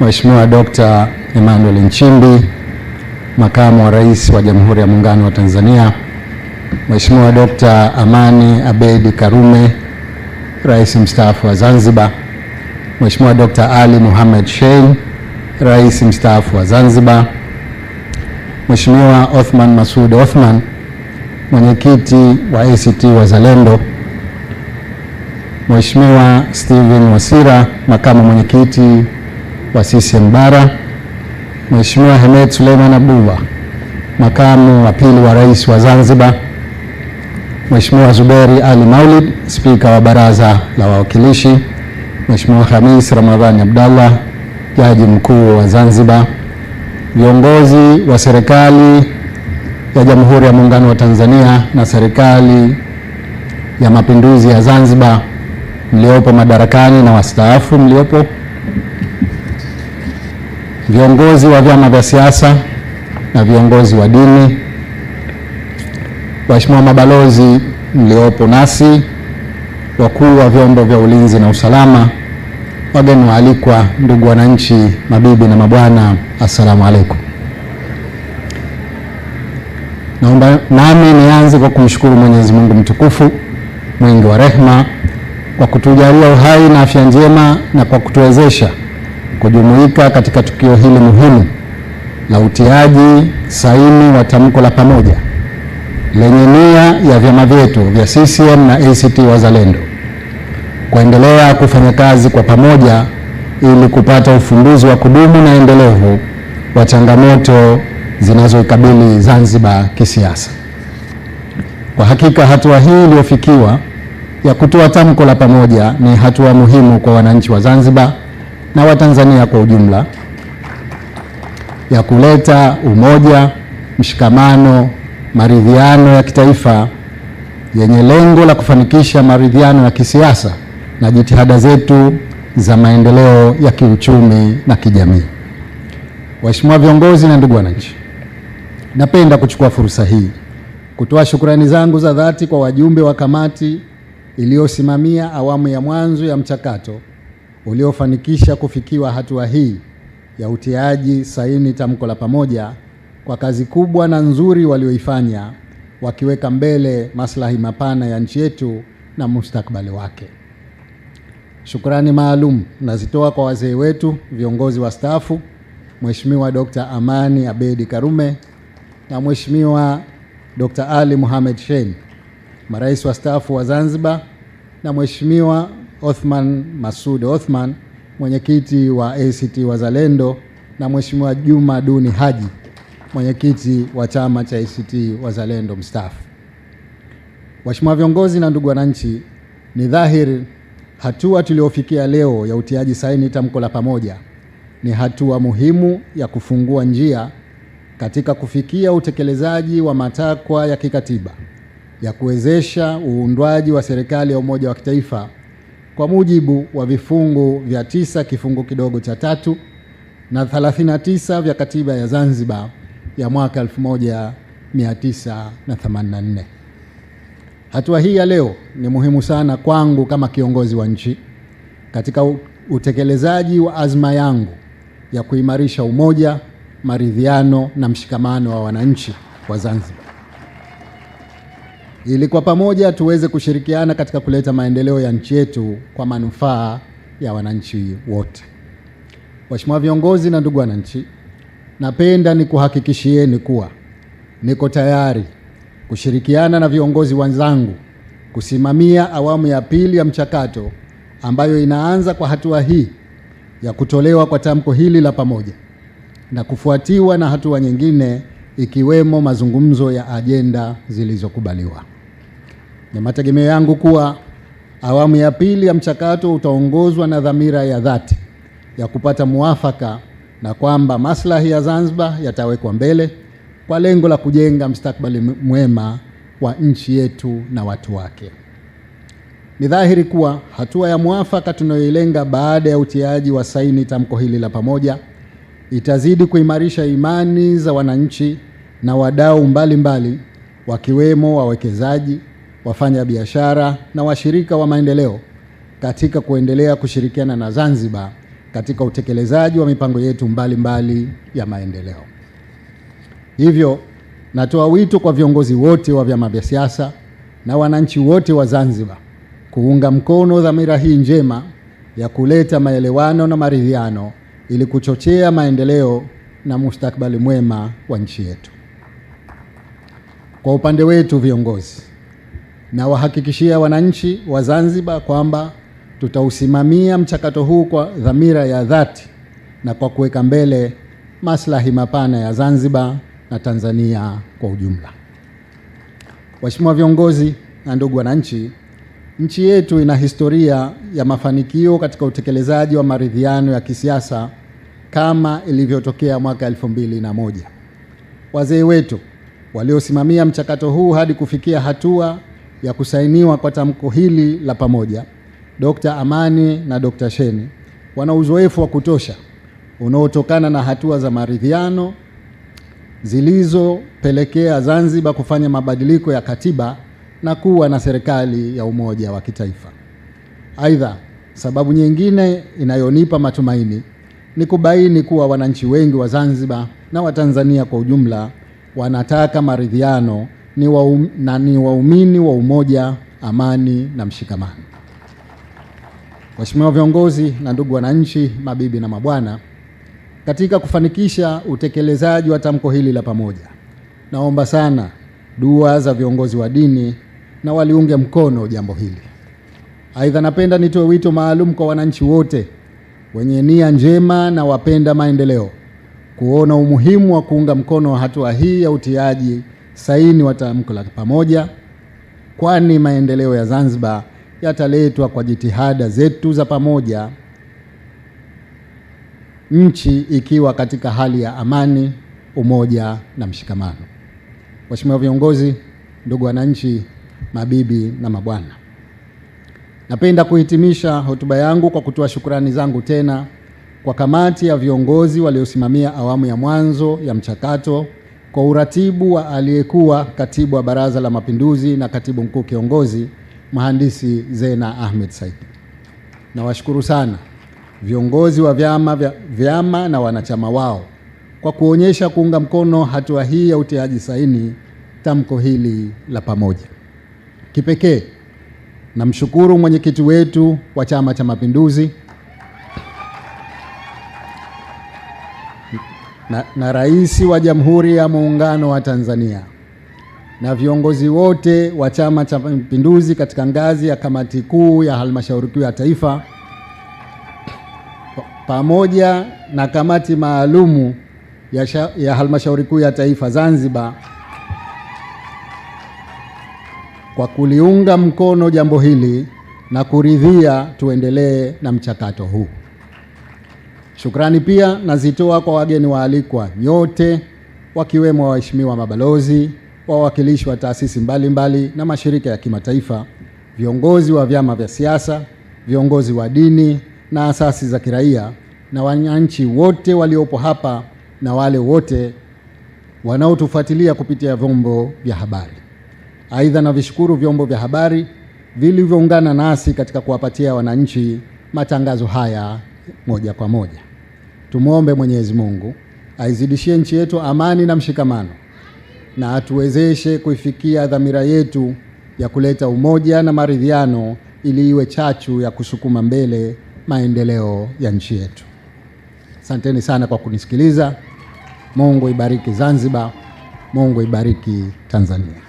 Mheshimiwa Dr. Emmanuel Nchimbi, Makamu wa Rais wa Jamhuri ya Muungano wa Tanzania, Mheshimiwa Dr. Amani Abeid Karume, Rais mstaafu wa Zanzibar, Mheshimiwa Dr. Ali Mohamed Shein, Rais mstaafu wa Zanzibar, Mheshimiwa Othman Masoud Othman, Mwenyekiti wa ACT Wazalendo, Mheshimiwa Steven Wasira, Makamu Mwenyekiti wa CCM Bara, Mheshimiwa Hemed Suleiman Abdullah, Makamu wa Pili wa Rais wa Zanzibar, Mheshimiwa Zuberi Ali Maulid, Spika wa Baraza la Wawakilishi, Mheshimiwa Khamis Ramadhani Abdallah, Jaji Mkuu wa Zanzibar, viongozi wa serikali ya Jamhuri ya Muungano wa Tanzania na serikali ya Mapinduzi ya Zanzibar mliopo madarakani na wastaafu mliopo, viongozi wa vyama vya siasa na viongozi wa dini, waheshimiwa mabalozi mliopo nasi, wakuu wa vyombo vya ulinzi na usalama, wageni waalikwa, ndugu wananchi, mabibi na mabwana, assalamu alaikum. Naomba nami nianze kwa kumshukuru Mwenyezi Mungu mtukufu mwingi wa rehema kwa kutujalia uhai na afya njema na kwa kutuwezesha kujumuika katika tukio hili muhimu la utiaji saini wa tamko la pamoja lenye nia ya vyama vyetu vya CCM na ACT Wazalendo kuendelea kufanya kazi kwa pamoja ili kupata ufumbuzi wa kudumu na endelevu wa changamoto zinazoikabili Zanzibar kisiasa. Kwa hakika hatua hii iliyofikiwa ya kutoa tamko la pamoja ni hatua muhimu kwa wananchi wa Zanzibar na Watanzania kwa ujumla ya kuleta umoja, mshikamano, maridhiano ya kitaifa yenye lengo la kufanikisha maridhiano ya kisiasa na jitihada zetu za maendeleo ya kiuchumi na kijamii. Waheshimiwa viongozi na ndugu wananchi, napenda kuchukua fursa hii kutoa shukrani zangu za dhati kwa wajumbe wa kamati iliyosimamia awamu ya mwanzo ya mchakato uliofanikisha kufikiwa hatua hii ya utiaji saini tamko la pamoja kwa kazi kubwa na nzuri walioifanya, wakiweka mbele maslahi mapana ya nchi yetu na mustakabali wake. Shukrani maalum nazitoa kwa wazee wetu, viongozi wastaafu, Mheshimiwa Dr. Amani Abeid Karume na Mheshimiwa Dr. Ali Mohamed Shein, marais wastaafu wa Zanzibar, na Mheshimiwa Othman Masoud Othman, mwenyekiti wa ACT Wazalendo, na Mheshimiwa Juma Duni Haji, mwenyekiti wa chama cha ACT Wazalendo mstaafu. Waheshimiwa viongozi na ndugu wananchi, ni dhahiri hatua tuliofikia leo ya utiaji saini tamko la pamoja ni hatua muhimu ya kufungua njia katika kufikia utekelezaji wa matakwa ya kikatiba ya kuwezesha uundwaji wa serikali ya umoja wa kitaifa kwa mujibu wa vifungu vya 9 kifungu kidogo cha 3 na 39 vya katiba ya Zanzibar ya mwaka 1984. Hatua hii ya leo ni muhimu sana kwangu kama kiongozi wa nchi katika utekelezaji wa azma yangu ya kuimarisha umoja, maridhiano na mshikamano wa wananchi wa Zanzibar, ili kwa pamoja tuweze kushirikiana katika kuleta maendeleo ya nchi yetu kwa manufaa ya wananchi wote. Waheshimiwa viongozi na ndugu wananchi, napenda nikuhakikishieni kuwa niko tayari kushirikiana na viongozi wenzangu kusimamia awamu ya pili ya mchakato ambayo inaanza kwa hatua hii ya kutolewa kwa tamko hili la pamoja na kufuatiwa na hatua nyingine ikiwemo mazungumzo ya ajenda zilizokubaliwa. Ni mategemeo yangu kuwa awamu ya pili ya mchakato utaongozwa na dhamira ya dhati ya kupata muafaka na kwamba maslahi ya Zanzibar yatawekwa mbele kwa lengo la kujenga mustakabali mwema wa nchi yetu na watu wake. Ni dhahiri kuwa hatua ya muafaka tunayoilenga baada ya utiaji wa saini tamko hili la pamoja itazidi kuimarisha imani za wananchi na wadau mbalimbali wakiwemo wawekezaji, wafanya biashara na washirika wa maendeleo katika kuendelea kushirikiana na Zanzibar katika utekelezaji wa mipango yetu mbalimbali ya maendeleo. Hivyo natoa wito kwa viongozi wote wa vyama vya siasa na wananchi wote wa Zanzibar kuunga mkono dhamira hii njema ya kuleta maelewano na maridhiano ili kuchochea maendeleo na mustakabali mwema wa nchi yetu. Kwa upande wetu viongozi, na wahakikishia wananchi wa Zanzibar kwamba tutausimamia mchakato huu kwa dhamira ya dhati na kwa kuweka mbele maslahi mapana ya Zanzibar na Tanzania kwa ujumla. Waheshimiwa viongozi na ndugu wananchi, nchi yetu ina historia ya mafanikio katika utekelezaji wa maridhiano ya kisiasa kama ilivyotokea mwaka 2001. Wazee wetu waliosimamia mchakato huu hadi kufikia hatua ya kusainiwa kwa tamko hili la pamoja, Dr. Amani na Dr. Sheni, wana uzoefu wa kutosha unaotokana na hatua za maridhiano zilizopelekea Zanzibar kufanya mabadiliko ya katiba na kuwa na serikali ya umoja wa kitaifa. Aidha, sababu nyingine inayonipa matumaini ni kubaini kuwa wananchi wengi wa Zanzibar na Watanzania kwa ujumla wanataka maridhiano ni waumini wa umoja, amani na mshikamano. Waheshimiwa viongozi na ndugu wananchi, mabibi na mabwana, katika kufanikisha utekelezaji wa tamko hili la pamoja, naomba sana dua za viongozi wa dini na waliunge mkono jambo hili. Aidha, napenda nitoe wito maalum kwa wananchi wote wenye nia njema na wapenda maendeleo kuona umuhimu wa kuunga mkono hatua hii ya utiaji saini wa tamko la pamoja, kwani maendeleo ya Zanzibar yataletwa kwa jitihada zetu za pamoja, nchi ikiwa katika hali ya amani, umoja na mshikamano. Waheshimiwa viongozi, ndugu wananchi, mabibi na mabwana, napenda kuhitimisha hotuba yangu kwa kutoa shukrani zangu tena kwa kamati ya viongozi waliosimamia awamu ya mwanzo ya mchakato kwa uratibu wa aliyekuwa katibu wa Baraza la Mapinduzi na katibu mkuu kiongozi Mhandisi Zena Ahmed Said. Nawashukuru sana viongozi wa vyama na wanachama wao kwa kuonyesha kuunga mkono hatua hii ya utiaji saini tamko hili la pamoja. Kipekee namshukuru mwenyekiti wetu wa Chama cha Mapinduzi na Rais wa Jamhuri ya Muungano wa Tanzania na viongozi wote wa Chama cha Mapinduzi katika ngazi ya kamati kuu ya Halmashauri Kuu ya Taifa pamoja na kamati maalumu ya Halmashauri Kuu ya Taifa Zanzibar kwa kuliunga mkono jambo hili na kuridhia tuendelee na mchakato huu. Shukrani pia nazitoa kwa wageni waalikwa nyote, wakiwemo waheshimiwa mabalozi, wawakilishi wa taasisi mbalimbali na mashirika ya kimataifa, viongozi wa vyama vya siasa, viongozi wa dini na asasi za kiraia, na wananchi wote waliopo hapa na wale wote wanaotufuatilia kupitia vyombo vya habari. Aidha, navishukuru vyombo vya habari vilivyoungana nasi katika kuwapatia wananchi matangazo haya moja kwa moja. Tumwombe Mwenyezi Mungu aizidishie nchi yetu amani na mshikamano na atuwezeshe kuifikia dhamira yetu ya kuleta umoja na maridhiano ili iwe chachu ya kusukuma mbele maendeleo ya nchi yetu. Asanteni sana kwa kunisikiliza. Mungu ibariki Zanzibar. Mungu ibariki Tanzania.